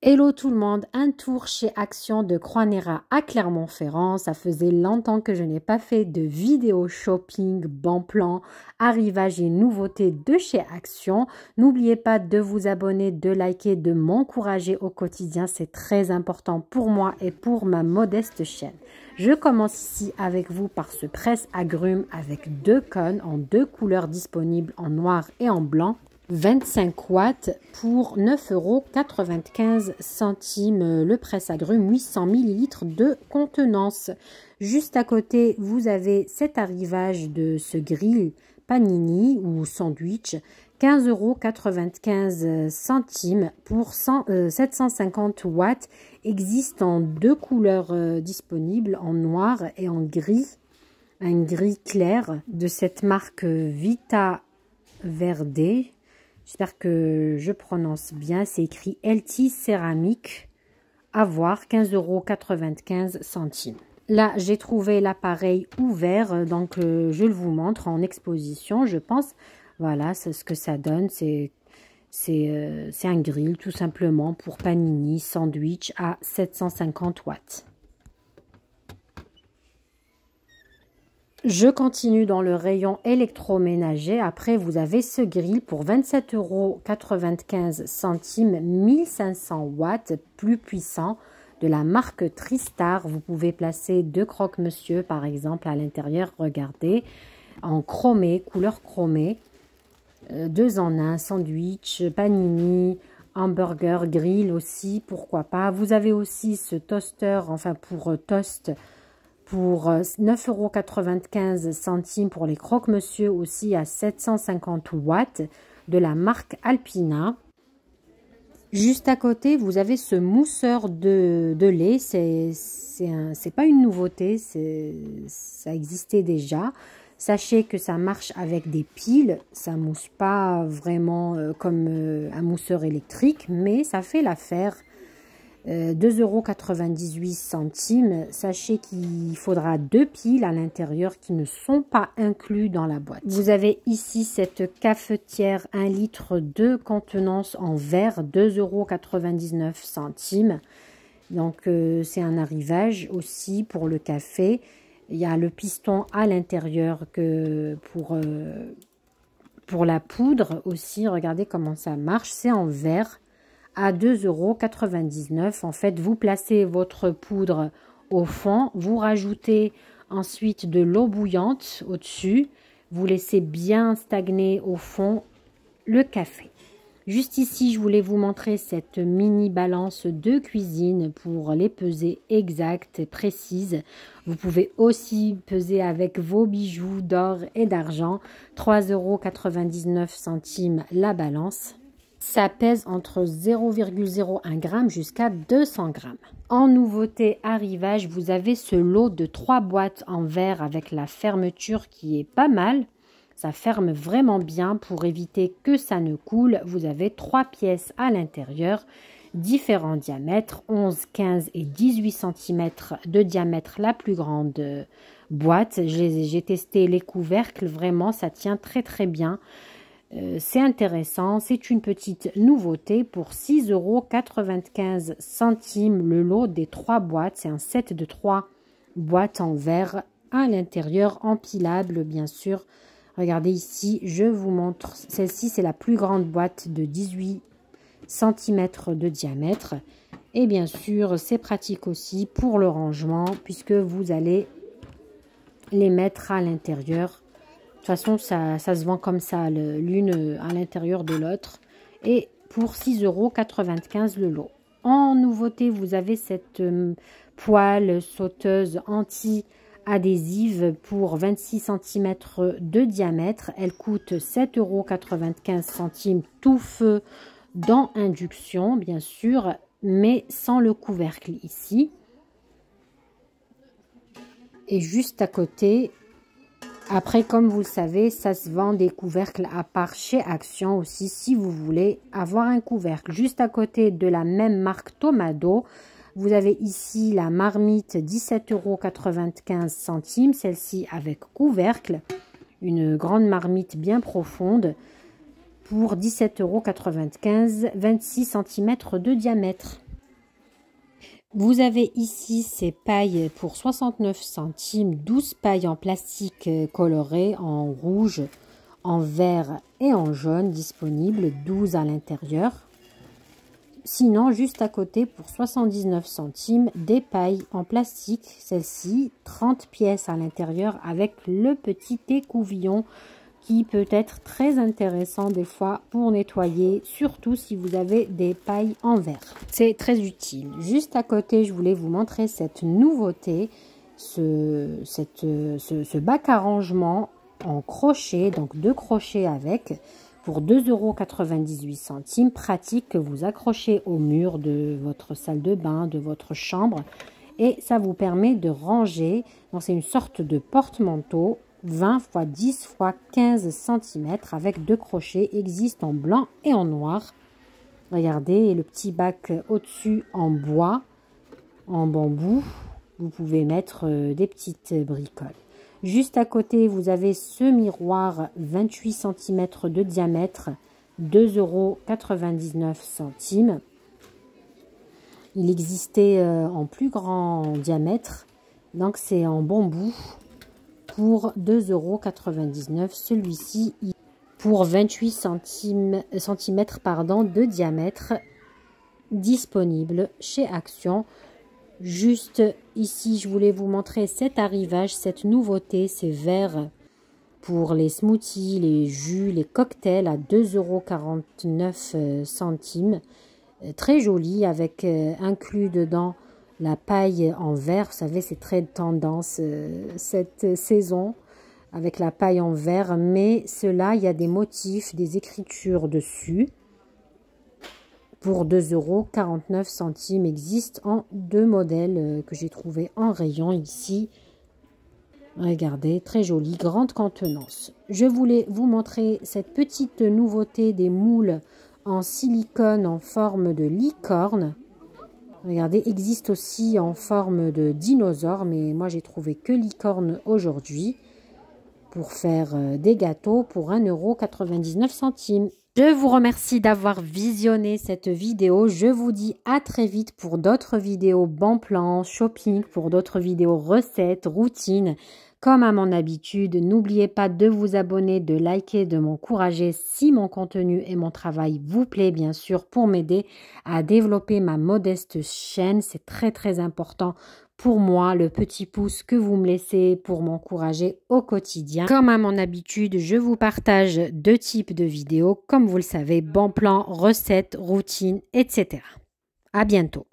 Hello tout le monde, un tour chez Action de Croix-Néra à Clermont-Ferrand. Ça faisait longtemps que je n'ai pas fait de vidéo shopping, bon plan, arrivage et nouveautés de chez Action. N'oubliez pas de vous abonner, de liker, de m'encourager au quotidien. C'est très important pour moi et pour ma modeste chaîne. Je commence ici avec vous par ce presse-agrumes avec deux cônes en deux couleurs disponibles en noir et en blanc. 25 watts pour 9,95 € le presse-agrumes, 800 ml de contenance. Juste à côté, vous avez cet arrivage de ce grill panini ou sandwich, 15,95 € pour 750 watts. Existe en deux couleurs disponibles, en noir et en gris. Un gris clair de cette marque Vita Verde. J'espère que je prononce bien. C'est écrit LT céramique. À voir, 15,95 €. Là, j'ai trouvé l'appareil ouvert. Donc, je le vous montre en exposition. Je pense, voilà, c'est ce que ça donne. C'est un grill tout simplement pour panini, sandwich à 750 watts. Je continue dans le rayon électroménager. Après, vous avez ce grill pour 27,95 €, 1500 watts, plus puissant, de la marque Tristar. Vous pouvez placer deux croque-monsieur, par exemple, à l'intérieur. Regardez, en chromé, couleur chromée. Deux en un, sandwich, panini, hamburger, grill aussi, pourquoi pas. Vous avez aussi ce toaster, enfin pour toast, pour 9,95 € pour les croque-monsieur, aussi à 750 watts de la marque Alpina. Juste à côté, vous avez ce mousseur de lait. C'est pas une nouveauté, ça existait déjà. Sachez que ça marche avec des piles. Ça mousse pas vraiment comme un mousseur électrique, mais ça fait l'affaire. 2,98 €. Sachez qu'il faudra deux piles à l'intérieur qui ne sont pas inclus dans la boîte. Vous avez ici cette cafetière 1 litre de contenance en verre, 2,99 €. Donc c'est un arrivage aussi pour le café. Il y a le piston à l'intérieur que pour la poudre aussi. Regardez comment ça marche. C'est en verre à 2,99 €. En fait, vous placez votre poudre au fond, vous rajoutez ensuite de l'eau bouillante au-dessus, vous laissez bien stagner au fond le café. Juste ici, je voulais vous montrer cette mini balance de cuisine pour les pesées exactes et précises. Vous pouvez aussi peser avec vos bijoux d'or et d'argent. 3,99 € la balance. Ça pèse entre 0,01 g jusqu'à 200 g. En nouveauté arrivage, vous avez ce lot de 3 boîtes en verre avec la fermeture qui est pas mal. Ça ferme vraiment bien pour éviter que ça ne coule. Vous avez 3 pièces à l'intérieur, différents diamètres, 11, 15 et 18 cm de diamètre la plus grande boîte. J'ai testé les couvercles, vraiment ça tient très très bien. C'est intéressant, c'est une petite nouveauté pour 6,95 € le lot des 3 boîtes. C'est un set de 3 boîtes en verre à l'intérieur, empilable bien sûr. Regardez ici, je vous montre. Celle-ci, c'est la plus grande boîte de 18 cm de diamètre. Et bien sûr, c'est pratique aussi pour le rangement puisque vous allez les mettre à l'intérieur. De toute façon, ça se vend comme ça, l'une à l'intérieur de l'autre. Et pour 6,95 € le lot. En nouveauté, vous avez cette poêle sauteuse anti-adhésive pour 26 cm de diamètre. Elle coûte 7,95 € tout feu dans induction, bien sûr, mais sans le couvercle ici. Et juste à côté... Après, comme vous le savez, ça se vend des couvercles à part chez Action aussi, si vous voulez avoir un couvercle. Juste à côté de la même marque Tomado, vous avez ici la marmite 17,95 €, celle-ci avec couvercle. Une grande marmite bien profonde pour 17,95 €, 26 cm de diamètre. Vous avez ici ces pailles pour 69 centimes, 12 pailles en plastique colorées en rouge, en vert et en jaune disponibles, 12 à l'intérieur. Sinon, juste à côté, pour 79 centimes, des pailles en plastique, celle-ci, 30 pièces à l'intérieur avec le petit écouvillon qui peut être très intéressant des fois pour nettoyer, surtout si vous avez des pailles en verre. C'est très utile. Juste à côté, je voulais vous montrer cette nouveauté, ce bac à rangement en crochet, donc 2 crochets avec, pour 2,98 €, pratique que vous accrochez au mur de votre salle de bain, de votre chambre, et ça vous permet de ranger. Donc c'est une sorte de porte-manteau 20 x 10 x 15 cm avec 2 crochets, existe en blanc et en noir. Regardez, et le petit bac au-dessus en bois, en bambou. Vous pouvez mettre des petites bricoles. Juste à côté, vous avez ce miroir 28 cm de diamètre, 2,99 €. Il existait en plus grand diamètre, donc c'est en bambou pour 2,99 €. Celui-ci pour 28 cm de diamètre, disponible chez Action. Juste ici, je voulais vous montrer cet arrivage, cette nouveauté, ces verres pour les smoothies, les jus, les cocktails à 2,49 €. Très joli, avec inclus dedans la paille en verre. Vous savez, c'est très tendance cette saison avec la paille en verre. Mais cela, il y a des motifs, des écritures dessus. Pour 2,49 €, existe en 2 modèles que j'ai trouvé en rayon ici. Regardez, très joli, grande contenance. Je voulais vous montrer cette petite nouveauté des moules en silicone en forme de licorne. Regardez, existe aussi en forme de dinosaure, mais moi j'ai trouvé que licorne aujourd'hui pour faire des gâteaux pour 1,99 €. Je vous remercie d'avoir visionné cette vidéo. Je vous dis à très vite pour d'autres vidéos bon plan, shopping, pour d'autres vidéos recettes, routines. Comme à mon habitude, n'oubliez pas de vous abonner, de liker, de m'encourager si mon contenu et mon travail vous plaît, bien sûr, pour m'aider à développer ma modeste chaîne. C'est très très important pour moi, le petit pouce que vous me laissez pour m'encourager au quotidien. Comme à mon habitude, je vous partage 2 types de vidéos, comme vous le savez, bon plan, recettes, routines, etc. À bientôt.